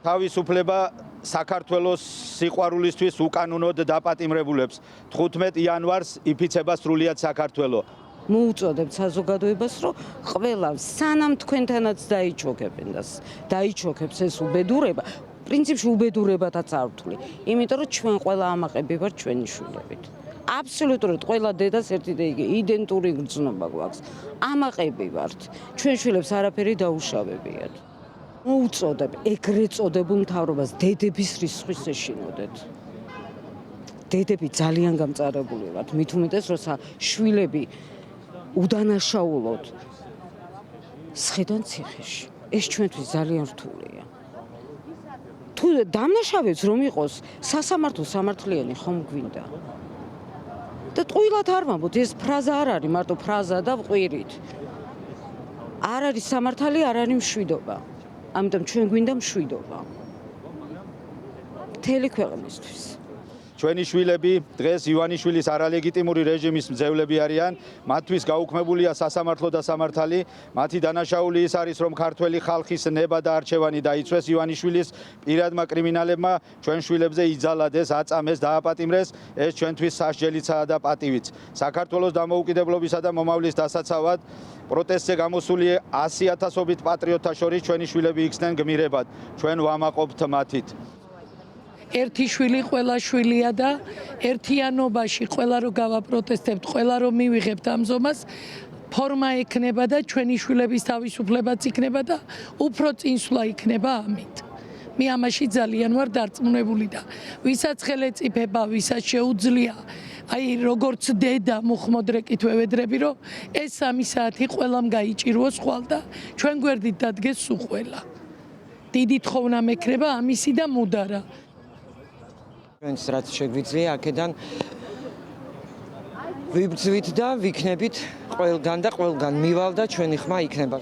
თავისუფლება საქართველოს სიყვარულისთვის უკანონოდ დაპატიმრებულებს 15 იანვარს იფიცება სრულიად საქართველო. მოუწოდებთ საზოგადოებას, რომ ყველა სანამ თქვენთანაც დაიჩოქებს ეს უბედურება, პრინციპში უბედურებათაც არ ვთვლი, იმიტომ რომ ჩვენ ყველა ამაყები ვართ ჩვენი შვილებით. აბსოლუტურად ყველა დედას ერთი და იგივე იდენტური გრძნობა გვაქვს. ამაყები ვართ. ჩვენ შვილებს არაფერი დაუშავებიათ. მოუწოდებ ეგრეთ წოდებულ მთავრობას დედების რისხვის ეშინოდეთ. დედები ძალიან გამწარებული ვართ, მით უმეტეს როცა შვილები უდანაშაულოდ სხედან ციხეში. ეს ჩვენთვის ძალიან რთულია. თუ დამნაშავეც რომ იყოს სასამართლო სამართლიანი ხომ გვინდა? და ტყუილად არ ვამბობთ, ეს ფრაზა არ არის მარტო ფრაზა და ვყვირით. არ არის სამართალი, არ არის მშვიდობა. ამიტომ ჩვენ გვინდა მშვიდობა. მთელი ქვეყნისთვის. ჩვენი შვილები დღეს ივანიშვილის არალეგიტიმური რეჟიმის მძევლები არიან, მათთვის გაუქმებულია სასამართლო და სამართალი, მათი დანაშაული ის არის, რომ ქართველი ხალხის ნება და არჩევანი დაიცვეს ივანიშვილის პირადმა კრიმინალებმა ჩვენ შვილებზე იძალადეს, აწამეს, დააპატიმრეს, ეს ჩვენთვის სასჯელიცაა და პატივიც. საქართველოს დამოუკიდებლობისა და მომავლის დასაცავად პროტესტზე გამოსული 100,000-ობით პატრიოტთა შორის ჩვენი შვილები იქცნენ გმირებად. ჩვენ ვამაყობთ მათით. ერთი შვილი ყველა შვილია და ერთიანობაში ყველა რო გავაპროტესტებთ, ყველა რო მივიღებთ ამ ზომას, ფორმა ექნება და ჩვენი შვილების თავისუფლებაც იქნება და უფრო წინსვლა იქნება ამით. მე ამაში ძალიან ვარ დარწმუნებული და ვისაც ხელეწიფება, ვისაც შეუძლია, აი როგორც დედა მუხმოდრეკით ვევედრები, რომ ეს 3 საათი ყველამ გაიჭიროს ხვალ და ჩვენ გვერდით დადგეს სუხველა. დიდი თხოვნა მექნება ამისი და მუდარა. ჩვენს რაც შეგვიძლია აქედან ვიბრძვით და ვიქნებით ყველგან და ყველგან მივალ და ჩვენი ხმა იქნება.